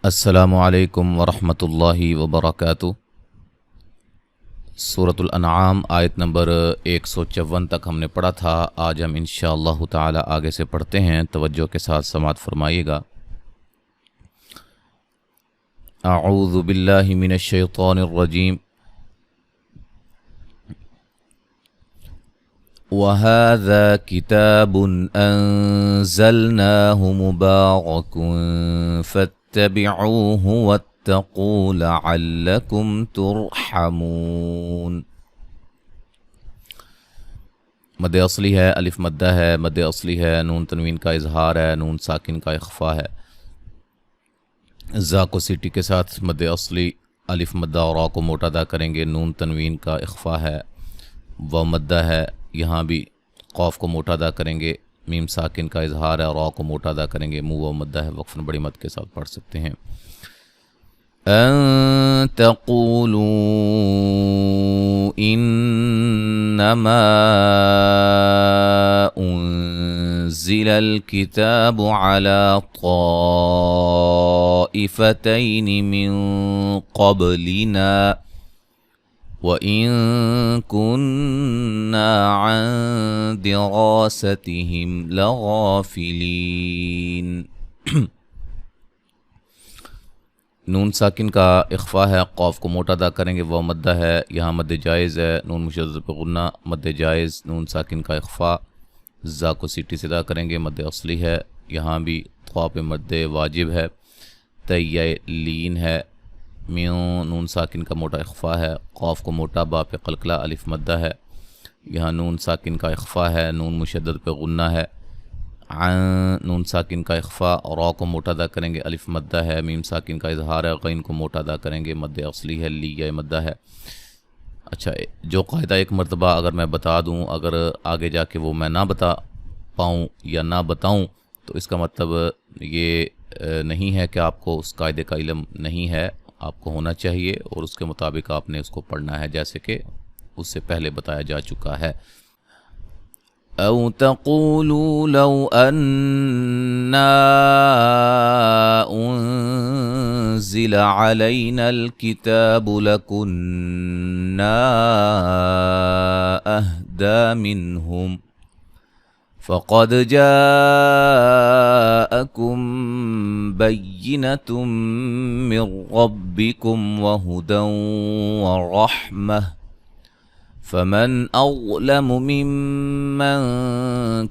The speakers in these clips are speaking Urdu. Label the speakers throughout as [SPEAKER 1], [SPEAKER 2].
[SPEAKER 1] السلام علیکم ورحمۃ اللہ وبرکاتہ۔ سورۃ الانعام آیت نمبر 154 تک ہم نے پڑھا تھا۔ آج ہم انشاءاللہ تعالی آگے سے پڑھتے ہیں، توجہ کے ساتھ سماعت فرمائیے گا۔ اعوذ باللہ من الشیطان الرجیم۔ وَهَذَا كِتَابٌ أَنزَلْنَاهُ مُبَارَكٌ فَاتَّبِعُوهُ وَاتَّقُوا لَعَلَّكُمْ تُرْحَمُونَ۔ مد اصلی ہے، الف مدہ ہے، مد اصلی ہے، نون تنوین کا اظہار ہے، نون ساکن کا اخفا ہے۔ زا کو سیٹی کے ساتھ مد اصلی الف مدہ اور را کو موٹا ادا کریں گے، نون تنوین کا اخفا ہے، و مدہ ہے، یہاں بھی قوف کو موٹا ادا کریں گے، میم ساکن کا اظہار ہے، را کو موٹا ادا کریں گے، منہ و مدہ ہے، وقفاً بڑی مد کے ساتھ پڑھ سکتے ہیں۔ ان تقولوا انما انزل الكتاب على طائفتين من قبلنا وَإِن كُنَّا عَن دِرَاسَتِهِمْ لَغَافِلِينَ۔ نون ساکن کا اخفا ہے، قوف کو موٹا ادا کریں گے، وہ مدہ ہے، یہاں مد جائز ہے، نون مشدد پہ غنہ، مد جائز، نون ساکن کا اخفا، زا کو سیٹی سے ادا کریں گے، مد اصلی ہے، یہاں بھی خوا پہ مد واجب ہے، تیہ لین ہے، میون نون ساکن کا موٹا اخفا ہے، قوف کو موٹا، با پہ قلقلہ، الف مدہ ہے، یہاں نون ساکن کا اخفا ہے، نون مشدد پہ غنہ ہے، عن نون ساکن کا اخفا، را کو موٹا ادا کریں گے، الف مدہ ہے، میم ساکن کا اظہار ہے، غین کو موٹا ادا کریں گے، مد اصلی ہے، لیہ مدہ ہے۔ اچھا، جو قاعدہ ایک مرتبہ اگر میں بتا دوں، اگر آگے جا کے وہ میں نہ بتا پاؤں یا نہ بتاؤں تو اس کا مطلب یہ نہیں ہے کہ آپ کو اس قاعدے کا علم نہیں ہے، آپ کو ہونا چاہیے اور اس کے مطابق آپ نے اس کو پڑھنا ہے، جیسے کہ اس سے پہلے بتایا جا چکا ہے۔ او تقولوا لو اننا انزل علينا الكتاب لكنا اهدى منهم فقد جاءكم بينة من ربكم وهدى ورحمة فمن أظلم ممن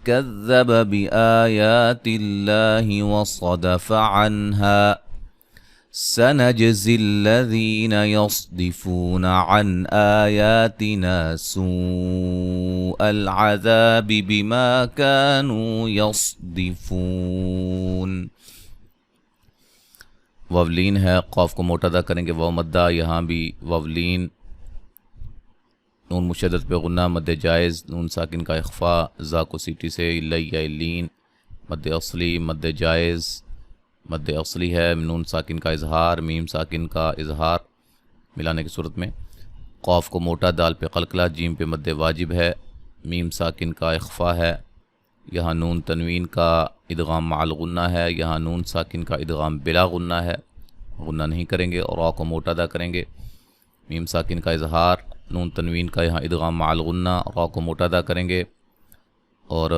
[SPEAKER 1] كذب بآيات الله وصدف عنها سنجزي الذين يصدفون عن آياتنا سوء العذاب بما كانوا يصدفون۔ وولین ہے، قوف کو موٹا ادا کریں گے، وہ مدہ، یہاں بھی وولین، نون مشدد پہ غنہ، مد جائز، نون ساکن کا اخفا، زا کو سیٹی سے، لیہ لین، مد اصلی، مد جائز، مد اصلی ہے، نون ساکن کا اظہار، میم ساکن کا اظہار ملانے کی صورت میں، قوف کو موٹا، دال پہ قلقلہ، جیم پہ مد واجب ہے، میم ساکن کا اخفا ہے، یہاں نون تنوین کا ادغام مع الغنہ ہے، یہاں نون ساکن کا ادغام بلا غنہ ہے، غنہ نہیں کریں گے، اور را کو موٹا ادا کریں گے، میم ساکن کا اظہار، نون تنوین کا یہاں ادغام مع الغنہ، را کو موٹا ادا کریں گے، اور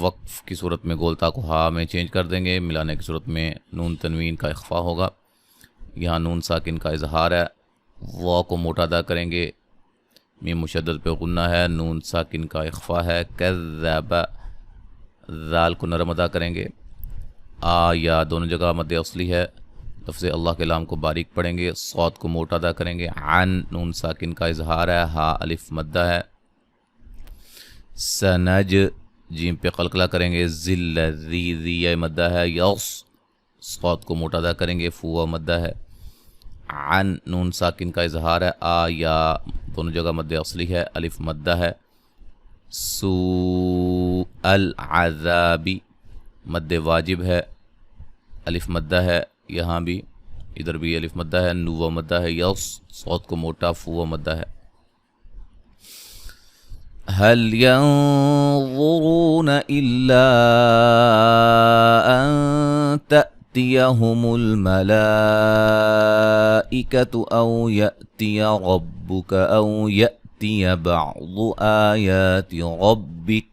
[SPEAKER 1] وقف کی صورت میں گولتا کو ہا میں چینج کر دیں گے، ملانے کی صورت میں نون تنوین کا اخفا ہوگا، یہاں نون ساکن کا اظہار ہے، وا کو موٹا ادا کریں گے، میم مشدد پہ غنہ ہے، نون ساکن کا اخفا ہے، کذب، ذال کو نرم ادا کریں گے، آ یا دونوں جگہ مد اصلی ہے، لفظ اللہ کے لام کو باریک پڑھیں گے، صاد کو موٹا ادا کریں گے، عن نون ساکن کا اظہار ہے، ہا الف مدہ ہے، سنج جیم پہ قلقلہ کریں گے، ذل ذی مدہ ہے، یص صاد کو موٹا ادا کریں گے، فو مدہ ہے، عن نون ساکن کا اظہار ہے، آ یا دونوں جگہ مد اصلی ہے، الف مدہ ہے، سوء العذابی مد واجب ہے، الف مدہ ہے، یہاں بھی ادھر بھی الف مدہ ہے، نو مدہ ہے، یص صوت کو موٹا، فو مدہ ہے۔ هل ينظرون إلا أن تأتي تأتيهم الملائكة أو يأتي ربك أو يأتي بعض آيات ربك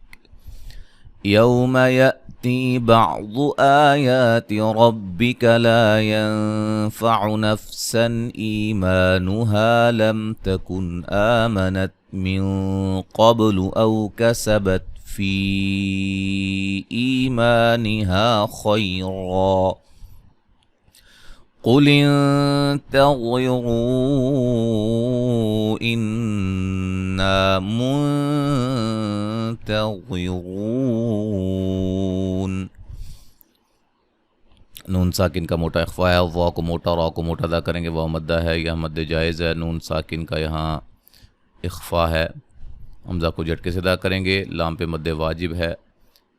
[SPEAKER 1] يوم يأتي بعض آيات ربك لا ينفع نفسا إيمانها لم تكن آمنت من قبل أو كسبت في إيمانها خيرا قل انتظروا إنا منتظرون. نون ساکن کا موٹا اخفا ہے، وا کو موٹا را کو موٹا ادا کریں گے، واو مدہ ہے، یہ مد جائز ہے. نون ساکن کا یہاں اخفا ہے، حمزہ کو جھٹکے سے ادا کریں گے، لام پہ مد واجب ہے،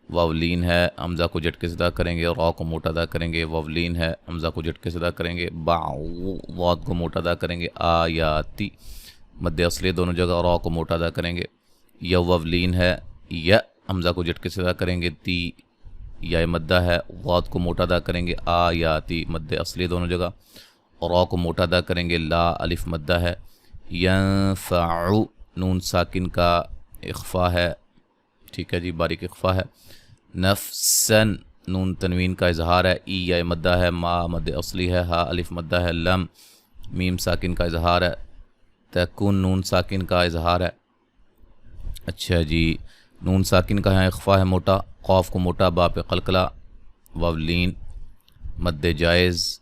[SPEAKER 1] واو لین ہے، حمزہ کو جھٹکے سے ادا کریں گے، را کو موٹا ادا کریں گے، واو لین ہے، حمزہ کو جھٹکے سے ادا کریں گے، واو کو موٹا ادا کریں گے، آیاتی مد اصلی دونوں جگہ، را کو موٹا ادا کریں گے، یا واو لین ہے، یا حمزہ کو جھٹکے سے ادا کریں گے، تی یا مدہ ہے، واو کو موٹا ادا کریں گے، آیاتی مد اصلی دونوں جگہ، اور را کو موٹا ادا کریں گے، لا الف مدہ ہے، ینفع نون ساکن کا اخفا ہے، ٹھیک ہے جی، باریک اخفا ہے. نفسن نون تنوین کا اظہار ہے، ای یا مدہ ہے، ما مد اصلی ہے، ہا الف مدہ ہے، لم میم ساکن کا اظہار ہے، تکن نون ساکن کا اظہار ہے. اچھا جی، نون ساکن کا یہاں اخفا ہے موٹا، قاف کو موٹا، با پہ قلقلہ، واو لین مد جائز،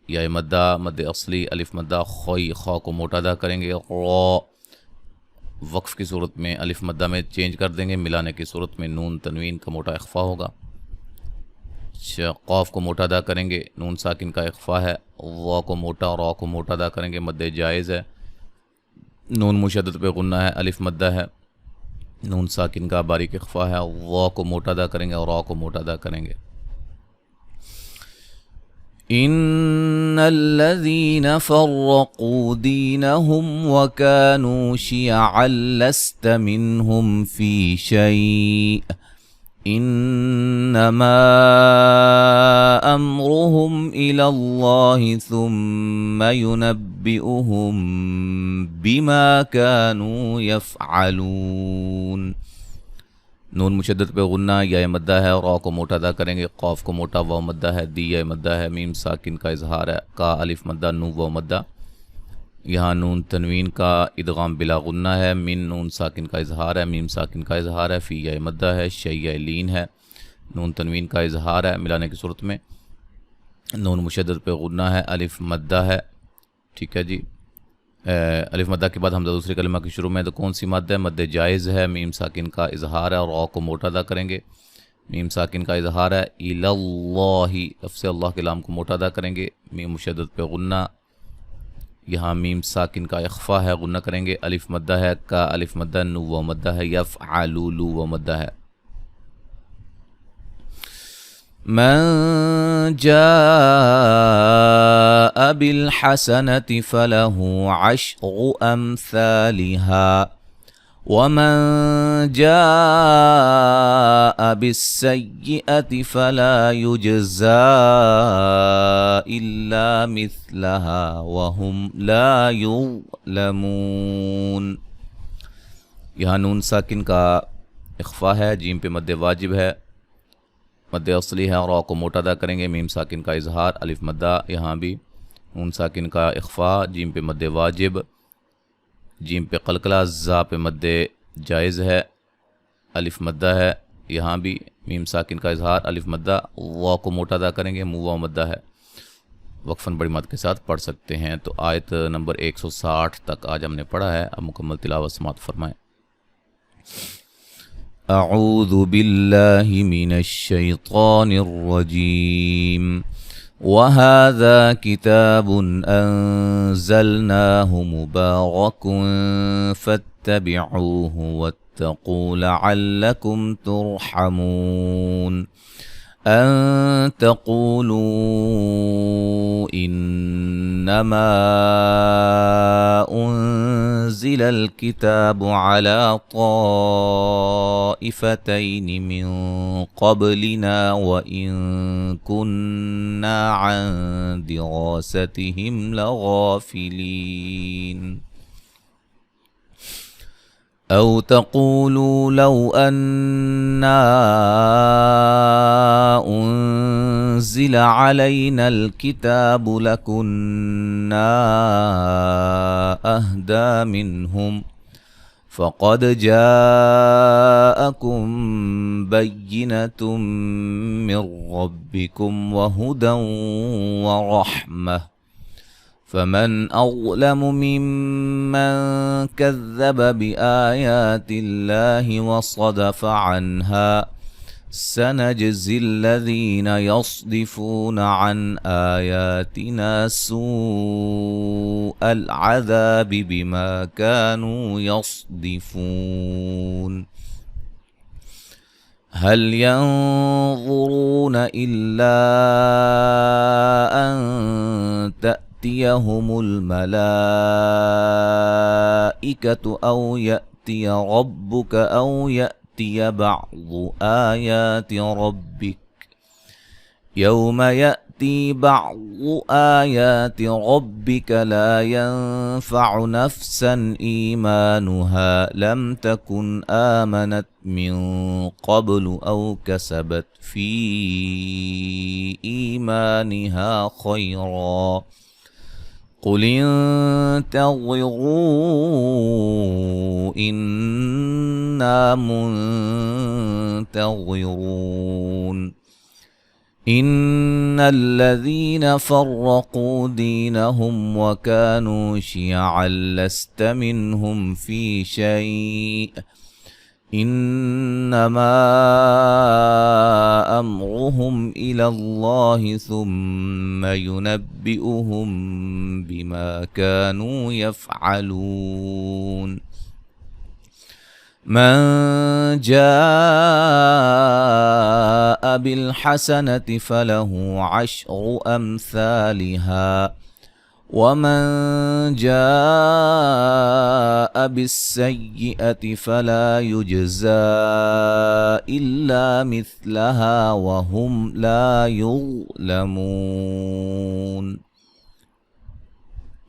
[SPEAKER 1] یا مدہ مد اصلی الف مدہ، خوئی خا کو موٹا ادا کریں گے، را وقف کی صورت میں الف مدہ میں چینج کر دیں گے، ملانے کی صورت میں نون تنوین کا موٹا اخفا ہوگا. اچھا، قاف کو موٹا ادا کریں گے، نون ساکن کا اخفا ہے، وا کو موٹا، را کو موٹا ادا کریں گے، مد جائز ہے. نون مشدد پہ غنہ ہے، الف مدہ ہے، نون ساکن کا باریک اخفا ہے، وا کو موٹا ادا کریں گے اور را کو موٹا ادا کریں گے. ان الذين فرقوا دينهم وكانوا شيعا لست منهم في شيء انما امرهم الى الله ثم ينبئهم بما كانوا يفعلون. نون مشدد پہ غنہ، یا مدہ ہے، را کو موٹا ادا کریں گے، قاف کو موٹا، واو مدہ ہے، دی یا مدہ ہے، میم ساکن کا اظہار ہے، کا الف مدہ، نو واو مدہ. یہاں نون تنوین کا ادغام بلا غنہ ہے، من نون ساکن کا اظہار ہے، میم ساکن کا اظہار ہے، فی یا مدہ ہے، شی یا لین ہے، نون تنوین کا اظہار ہے ملانے کی صورت میں. نون مشدد پہ غنہ ہے، الف مدہ ہے، ٹھیک ہے جی. الف مدہ کے بعد حمزہ دوسری کلمہ کی شروع میں تو کون سی مد ہے؟ مد جائز ہے، میم ساکن کا اظہار ہے اور را کو موٹا ادا کریں گے، میم ساکن کا اظہار ہے، اللہ لفظ اللہ کے لام کو موٹا ادا کریں گے، میم مشدد پہ غنہ، یہاں میم ساکن کا اخفا ہے، غنہ کریں گے، الف مدہ ہے، کا الف مدہ، نو و مدہ ہے، یفعلو لو و مدہ ہے. من جاء بالحسنة فله عشر أمثالها ومن جاء بالسيئة فلا يجزى إلا مثلها وهم لا يظلمون. یہاں نون ساکن کا اخفا ہے، جیم پہ مد واجب ہے، مد اصلی ہے، اور را کو موٹا ادا کریں گے، میم ساکن کا اظہار، الف مدہ، یہاں بھی نون ساکن کا اخفا، جیم پہ مد واجب، جیم پہ قلقلہ، زا پہ مد جائز ہے، الف مدہ ہے، یہاں بھی میم ساکن کا اظہار، الف مدہ، وا کو موٹا ادا کریں گے، مو وا مدہ ہے. وقفاً بڑی مد کے ساتھ پڑھ سکتے ہیں. تو آیت نمبر 160 تک آج ہم نے پڑھا ہے، اب مکمل تلاوت سماعت فرمائیں. اعوذ باللہ من الشیطان الرجیم وَهَذَا كِتَابٌ أَنزَلْنَاهُ مُبَارَكٌ فَاتَّبِعُوهُ وَاتَّقُوا لَعَلَّكُمْ تُرْحَمُونَ. أن تقولوا إنما أنزل الكتاب على طائفتين من قبلنا وإن كنا عن دراستهم لغافلين أو تقولوا لو أنا أنزل علينا الكتاب لكنا أهدى منهم فقد جاءكم بينة من ربكم وهدى ورحمة فمن أظلم ممن كذب بآيات الله وصدف عنها سنجزي الذين يصدفون عن آياتنا سوء العذاب بما كانوا يصدفون هل ينظرون إلا أن تأتيهم الملائكة أو يأتي ربك أو يأتي بعض آيات ربك يوم يأتي بعض آيات ربك لا ينفع نفسا إيمانها لم تكن آمنت من قبل أو كسبت في إيمانها خيرا قل انتظروا إنا منتظرون إن الذين فرقوا دينهم وكانوا شيعا لست منهم في شيء إنما أمرهم إلى الله ثم ينبئهم بما كانوا يفعلون من جاء بالحسنة فله عشر أمثالها ومن جاء بالسيئة فلا يجزى إلا مثلها وهم لا يظلمون।